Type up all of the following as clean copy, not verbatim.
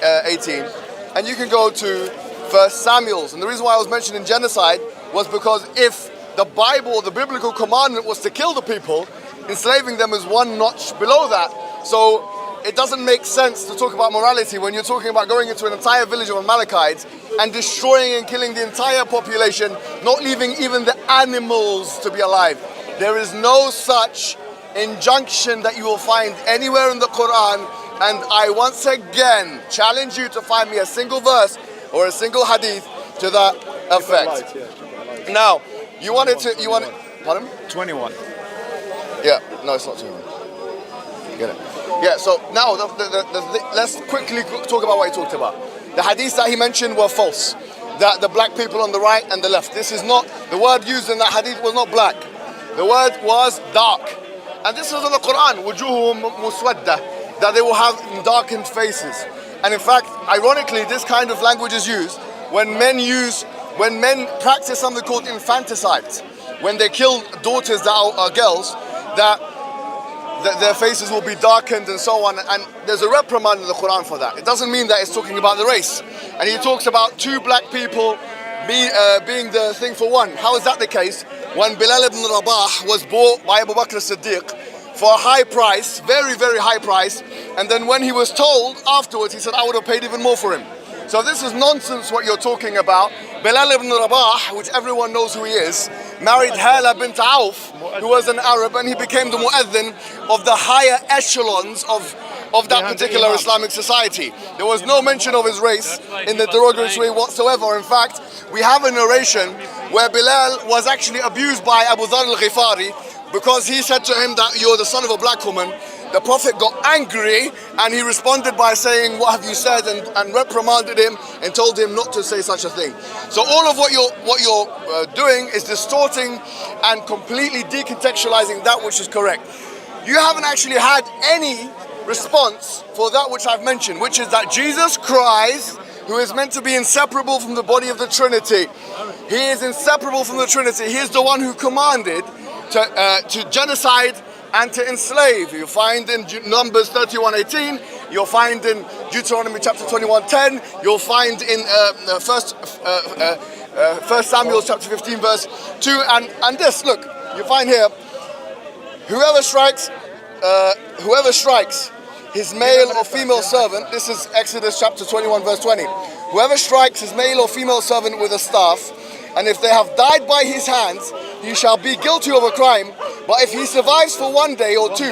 18, and you can go to 1 Samuel's. And the reason why I was mentioning genocide was because if the Bible, the biblical commandment was to kill the people, enslaving them is one notch below that. So it doesn't make sense to talk about morality when you're talking about going into an entire village of Amalekites and destroying and killing the entire population, not leaving even the animals to be alive. There is no such injunction that you will find anywhere in the Quran, and I once again challenge you to find me a single verse or a single hadith to that effect. Now, pardon? 21. Yeah, no, it's not 21. Get it? Yeah, so now let's quickly talk about what he talked about. The hadiths that he mentioned were false. That the black people on the right and the left. This is not, the word used in that hadith was not black. The word was dark. And this was in the Quran, wujuhum muswadda, that they will have darkened faces. And in fact, ironically, this kind of language is used when men practice something called infanticide. When they kill daughters that are girls, that their faces will be darkened and so on, and there's a reprimand in the Quran for that. It doesn't mean that it's talking about the race. And he talks about two black people being the thing for one. How is that the case? When Bilal ibn Rabah was bought by Abu Bakr as-Siddiq for a high price, very, very high price, and then when he was told afterwards, he said, I would have paid even more for him. So this is nonsense what you're talking about. Bilal ibn Rabah, which everyone knows who he is, married Hala bint Auf, who was an Arab, and he became the mu'adhin of the higher echelons of that particular Islamic society. There was no mention of his race in the derogatory way whatsoever. In fact, we have a narration where Bilal was actually abused by Abu Dharr al-Ghifari because he said to him that you're the son of a black woman. The Prophet got angry and he responded by saying, what have you said, and reprimanded him and told him not to say such a thing. So all of what you're doing is distorting and completely decontextualizing that which is correct. You haven't actually had any response for that which I've mentioned, which is that Jesus Christ, who is meant to be inseparable from the body of the Trinity, he is inseparable from the Trinity. He is the one who commanded to genocide and to enslave. You'll find in Numbers 31:18, you'll find in Deuteronomy chapter 21:10, you'll find in First Samuel chapter 15 verse 2, and this, look, you find here, whoever strikes his male or female servant, this is Exodus chapter 21 verse 20, whoever strikes his male or female servant with a staff, and if they have died by his hands, he shall be guilty of a crime. But if he survives for 1 day or two,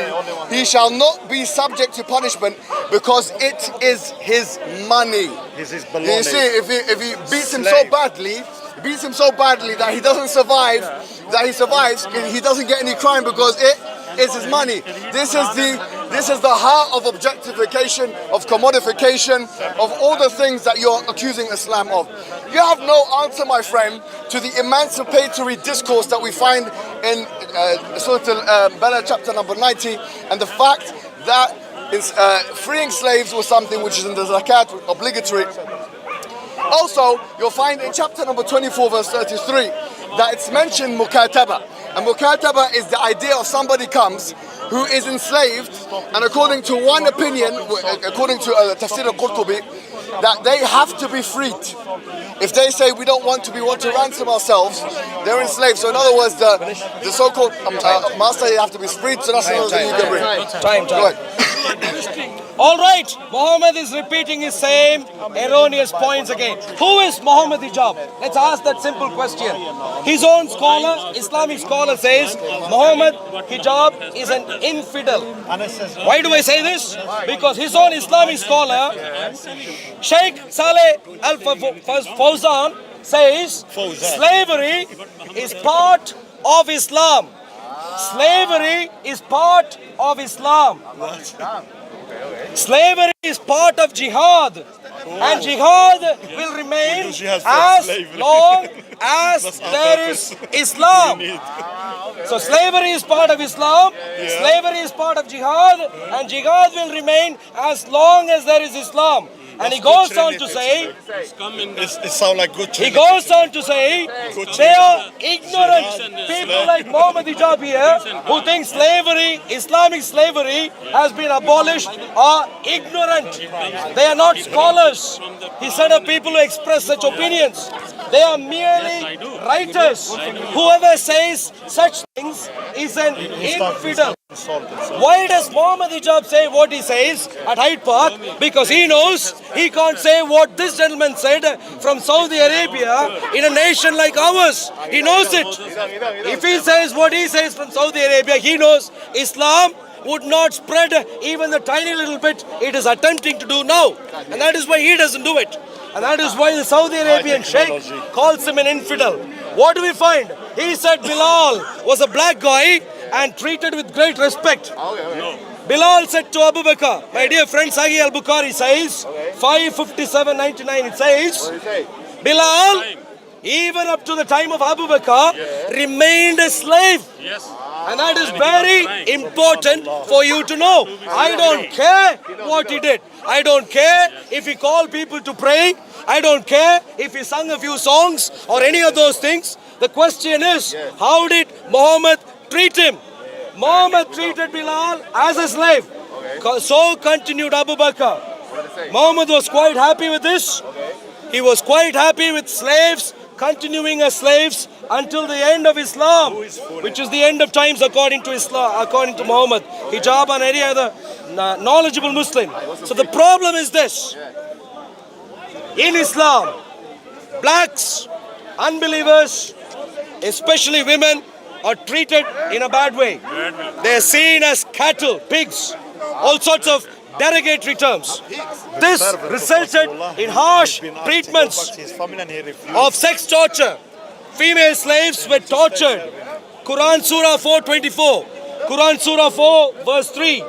he shall not be subject to punishment because it is his money. His you see, if he beats him so badly, that he doesn't survive, he doesn't get any crime because it is his money. This is the heart of objectification, of commodification, of all the things that you're accusing Islam of. You have no answer, my friend, to the emancipatory discourse that we find in Surah Al-Balad chapter number 90, and the fact that freeing slaves was something which is in the zakat obligatory. Also, you'll find in chapter number 24 verse 33 that it's mentioned mukataba. And mukataba is the idea of somebody comes who is enslaved, and according to one opinion, according to Tafsir al-Qurtubi, that they have to be freed. If they say we don't want to ransom ourselves, they're enslaved. So in other words, the so-called master, you have to be freed, so that's another thing you can bring. Time. Go ahead. All right, Mohammed is repeating his same erroneous points again. Who is Mohammed Hijab? Let's ask that simple question. His own scholar, Islamic scholar, says Mohammed Hijab is an infidel. Why do I say this? Because his own Islamic scholar, Sheikh Saleh Al-Fawzan, says slavery is part of Islam. Slavery is part of Islam. Slavery is part of jihad, and jihad will remain as long as there is Islam. So slavery is part of Islam, slavery is part of jihad, and jihad will remain as long as there is Islam. And he goes on to say, It sounds like good he goes on to say, they are ignorant. People like Mohammed Hijab here, who think slavery, Islamic slavery, has been abolished, are ignorant. They are not scholars. He said of people who express such opinions, they are merely writers. Whoever says such things is an infidel. Why does Mohammed Hijab say what he says at Hyde Park? Because he knows he can't say what this gentleman said from Saudi Arabia in a nation like ours. He knows it. If he says what he says from Saudi Arabia, he knows Islam would not spread even the tiny little bit it is attempting to do now. And that is why he doesn't do it. And that is why the Saudi Arabian Sheikh calls him an infidel. What do we find? He said Bilal was a black guy and treated with great respect. Bilal said to Abu Bakr, my dear friend, Sahih al-Bukhari says, 557.99, it says, Bilal, even up to the time of Abu Bakr, remained a slave. And that is very important for you to know. I don't care what he did. I don't care if he called people to pray. I don't care if he sung a few songs or any of those things. The question is, how did Muhammad treat him? Muhammad treated Bilal as a slave. So continued Abu Bakr. Muhammad was quite happy with this. He was quite happy with slaves continuing as slaves until the end of Islam, which is the end of times according to Islam, according to Muhammad, Hijab and any other knowledgeable Muslim. So the problem is this. In Islam, blacks, unbelievers, especially women, are treated in a bad way. They are seen as cattle, pigs, all sorts of derogatory terms. This resulted in harsh treatments of sex torture. Female slaves were tortured. Quran Surah 4:24, Quran Surah 4 verse 3,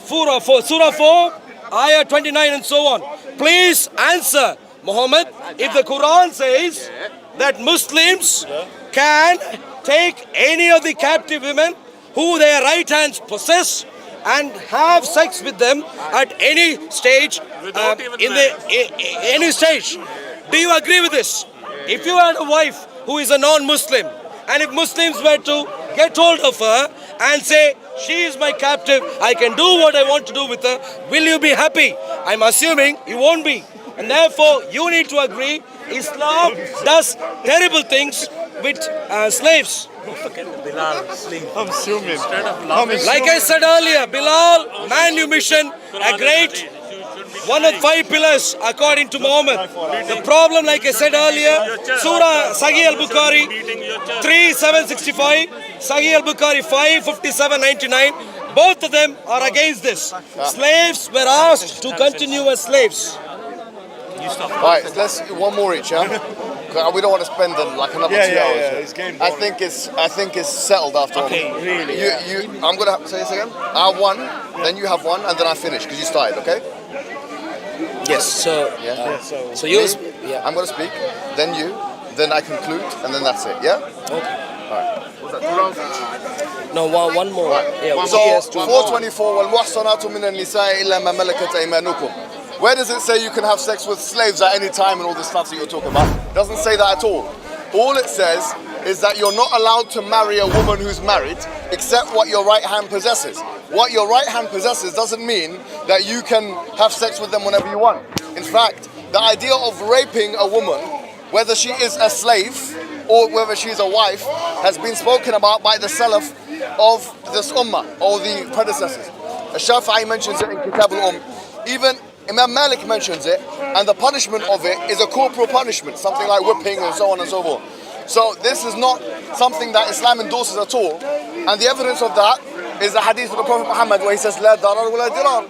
Surah 4 Ayah 29 and so on. Please answer, Muhammad, if the Quran says that Muslims can take any of the captive women who their right hands possess and have sex with them at any stage, any stage. Do you agree with this? If you had a wife who is a non-Muslim, and if Muslims were to get hold of her and say, she is my captive, I can do what I want to do with her, will you be happy? I'm assuming you won't be. And therefore, you need to agree, Islam does terrible things with slaves. I'm assuming. Like I said earlier, Bilal, manumission, a great, one of 5 pillars according to Muhammad. The problem, like I said earlier, Surah Sahih al-Bukhari 3765, Sahih al-Bukhari 557.99, both of them are against this. Slaves were asked to continue as slaves. Alright, let's one more each, yeah? We don't want to spend like another 2 hours. I think it's settled after all. Really? I'm gonna say this again. I have one, then you have one, and then I finish because you started, okay? Yes, so So you, I'm gonna speak, then you, then I conclude, and then that's it. Yeah. Okay. Alright. What's that? 2 rounds? No, one more. Yeah, so 424. وَالْمُحْصَنَاتُ مِنَ النِّسَاءِ إِلَّا مَا مَلَكَتْ أَيْمَانُكُمْ. Where does it say you can have sex with slaves at any time and all this stuff that you're talking about? It doesn't say that at all. All it says is that you're not allowed to marry a woman who's married except what your right hand possesses. What your right hand possesses doesn't mean that you can have sex with them whenever you want. In fact, the idea of raping a woman, whether she is a slave or whether she's a wife, has been spoken about by the Salaf of this Ummah, or the predecessors. Shafi'i mentions it in Kitab al-Umm. Even Imam Malik mentions it, and the punishment of it is a corporal punishment, something like whipping and so on and so forth. So this is not something that Islam endorses at all. And the evidence of that is the hadith of the Prophet Muhammad where he says, La darar wa la dirar.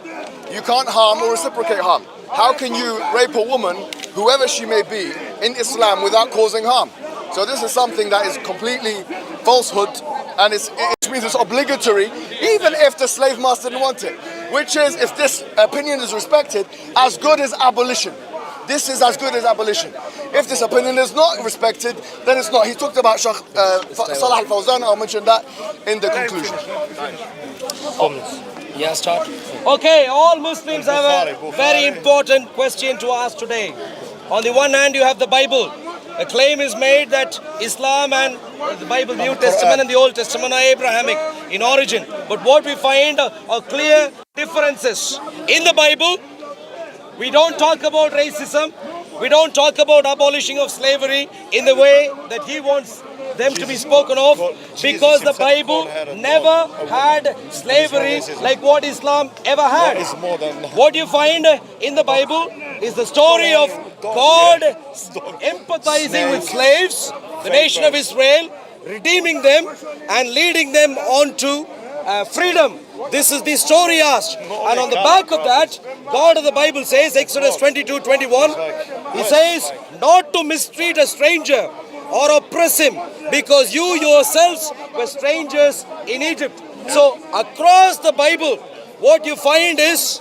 You can't harm or reciprocate harm. How can you rape a woman, whoever she may be, in Islam without causing harm? So this is something that is completely falsehood, and it means it's obligatory, even if the slave master didn't want it. Which is, if this opinion is respected, as good as abolition. This is as good as abolition. If this opinion is not respected, then it's not. He talked about Salah al-Fawzan, I'll mention that in the conclusion. Yeah, start. Okay, all Muslims have a very important question to ask today. On the one hand, you have the Bible. A claim is made that Islam and the Bible, New Testament and the Old Testament are Abrahamic in origin. But what we find are clear differences. In the Bible, we don't talk about racism. We don't talk about abolishing of slavery in the way that he wants them to be spoken of, because the Bible never had slavery like what Islam ever had. What you find in the Bible is the story of God empathizing with slaves, the nation of Israel, redeeming them and leading them on to freedom. This is the story asked. And on the back of that, God of the Bible says, Exodus 22:21, He says, not to mistreat a stranger or oppress him, because you yourselves were strangers in Egypt. So across the Bible, what you find is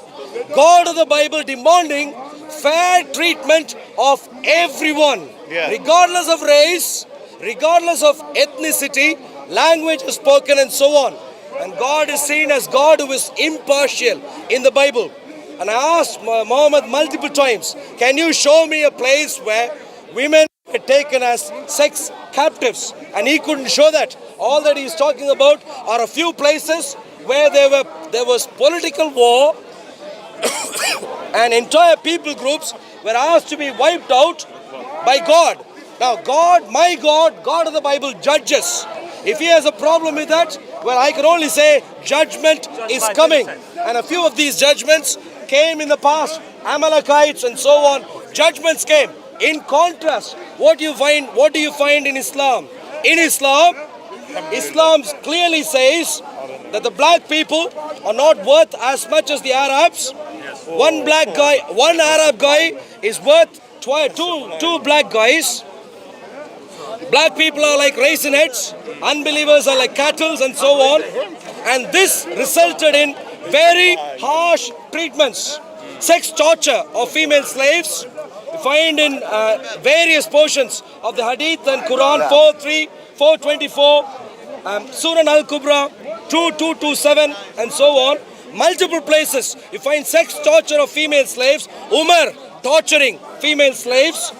God of the Bible demanding fair treatment of everyone, regardless of race, regardless of ethnicity, language spoken and so on. And God is seen as God who is impartial in the Bible. And I asked Mohammed multiple times, can you show me a place where women were taken as sex captives? And he couldn't show that. All that he's talking about are a few places where there was political war and entire people groups were asked to be wiped out by God. Now God, my God, God of the Bible judges. If he has a problem with that, well, I can only say judgment is coming. And a few of these judgments came in the past, Amalekites and so on. Judgments came. In contrast, what do you find in Islam? In Islam, Islam clearly says that the black people are not worth as much as the Arabs. One Arab guy is worth two black guys. Black people are like raisin heads, unbelievers are like cattle and so on. And this resulted in very harsh treatments. Sex torture of female slaves, you find in various portions of the Hadith and Quran 4:3, 4:24, Surah Al-Kubra 2:227 and so on. Multiple places you find sex torture of female slaves, Umar torturing female slaves.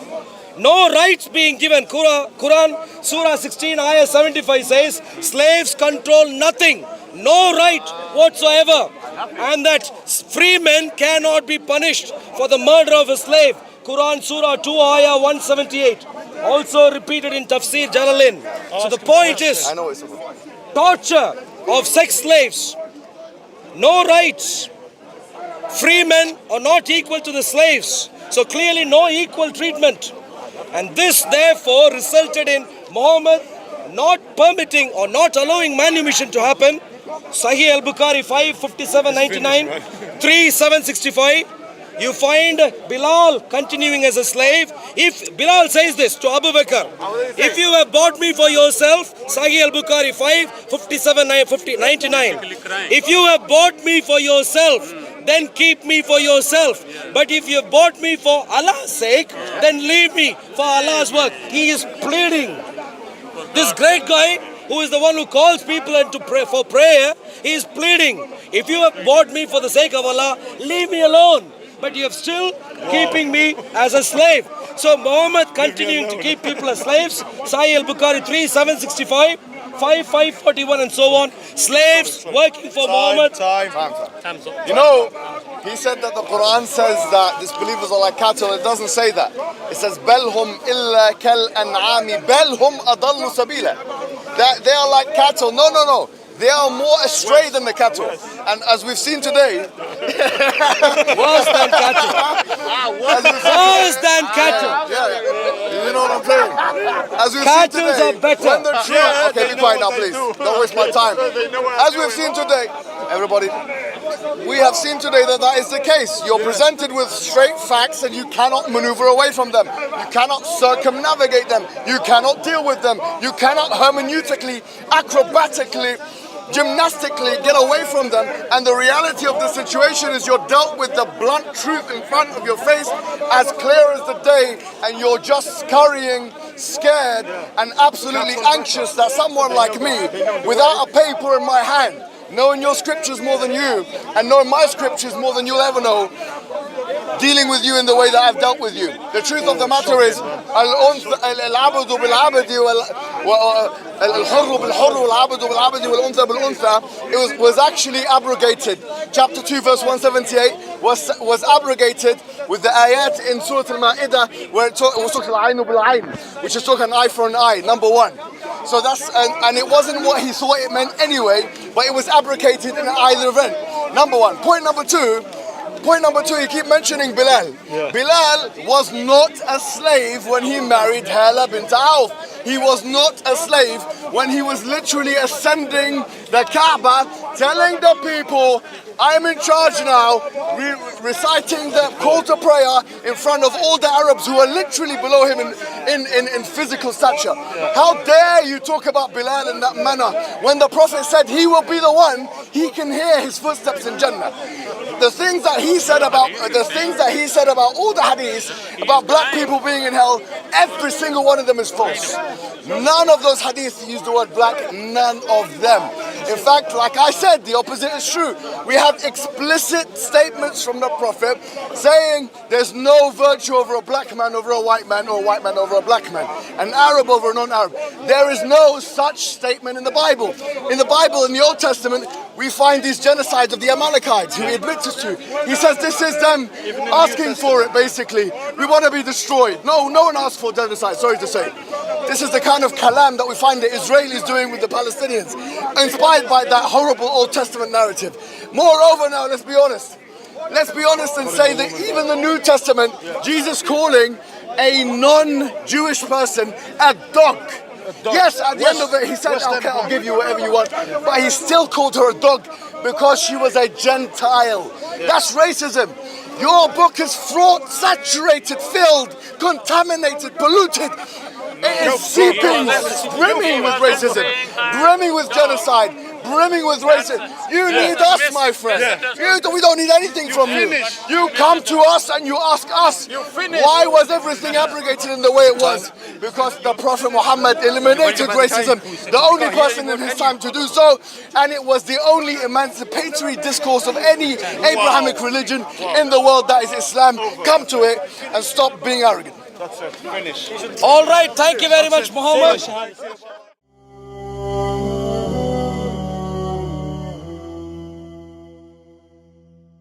No rights being given. Quran, Surah 16, Ayah 75 says, slaves control nothing, no right whatsoever. And that free men cannot be punished for the murder of a slave. Quran, Surah 2, Ayah 178. Also repeated in Tafsir Jalalain. So the point is, torture of sex slaves, no rights. Free men are not equal to the slaves. So clearly no equal treatment. And this therefore resulted in Muhammad not permitting or not allowing manumission to happen. Sahih al-Bukhari 5:57-99, 3:765. You find Bilal continuing as a slave. If Bilal says this to Abu Bakr, if you have bought me for yourself, Sahih al-Bukhari 5:57-99. If you have bought me for yourself, then keep me for yourself. But if you have bought me for Allah's sake, then leave me for Allah's work. He is pleading. This great guy, who is the one who calls people and to pray for prayer, he is pleading. If you have bought me for the sake of Allah, leave me alone. But you have still keeping me as a slave. So Muhammad continuing to keep people as slaves. Sahih al-Bukhari 3:765. 5:41 and so on. Slaves working for Muhammad. You know, he said that the Quran says that disbelievers are like cattle. It doesn't say that. It says belhum illa kal an'ami belhum adallu sabila. That they are like cattle. No. They are more astray than the cattle. And as we've seen today, worse than cattle. Worse than cattle. Yeah. You know what I'm saying? As we've seen today, are better. when the truth, okay, be quiet now, please. Don't waste my time. As we've seen today, everybody, we have seen today that is the case. You're presented with straight facts and you cannot maneuver away from them. You cannot circumnavigate them. You cannot deal with them. You cannot hermeneutically, acrobatically, gymnastically get away from them. And the reality of the situation is you're dealt with the blunt truth in front of your face as clear as the day, and you're just scurrying, scared and absolutely anxious that someone like me, without a paper in my hand, knowing your scriptures more than you, and knowing my scriptures more than you'll ever know, dealing with you in the way that I've dealt with you. The truth of the matter is, العبد بالعبد الحر بالحر والعبد بالعبد والأنثى بالأنثى, it was actually abrogated. Chapter 2 verse 178 was abrogated with the ayat in Surah Al-Ma'idah where it was talking al-ayn bil-ayn, which is talking an eye for an eye, number one. So that's, and it wasn't what he thought it meant anyway, but it was abrogated in either event. Number one. Point number two, you keep mentioning Bilal. Yeah. Bilal was not a slave when he married Hala bint Auf. He was not a slave when he was literally ascending the Kaaba, telling the people, I'm in charge now, reciting the call to prayer in front of all the Arabs who are literally below him in physical stature. How dare you talk about Bilal in that manner when the Prophet said he will be the one, he can hear his footsteps in Jannah. The things that he said about all the hadiths about black people being in hell, every single one of them is false. None of those hadiths use the word black, none of them. In fact, like I said, the opposite is true. We have explicit statements from the Prophet saying there's no virtue over a black man over a white man, or a white man over a black man, an Arab over a non-Arab. There is no such statement in the Bible. In the Bible, in the Old Testament, we find these genocides of the Amalekites, who he admits us to. He says this is them asking for it, basically. We want to be destroyed. No one asked for genocide, sorry to say. This is the kind of kalam that we find the Israelis doing with the Palestinians, inspired by that horrible Old Testament narrative. Moreover now, let's be honest. Let's be honest and say that even the New Testament, Jesus calling a non-Jewish person a dog. Yes, at the end of it, he said, okay, I'll give you whatever you want. But he still called her a dog because she was a Gentile. That's racism. Your book is fraught, saturated, filled, contaminated, polluted. It is seeping, brimming with racism, brimming with genocide, brimming with racism. You need us, my friend. We don't need anything from you. You come to us and you ask us, why was everything abrogated in the way it was? Because the Prophet Muhammad eliminated racism, the only person in his time to do so, and it was the only emancipatory discourse of any Abrahamic religion in the world, that is Islam. Come to it and stop being arrogant. That's it. Finish. All right, thank you very much, Mohammed.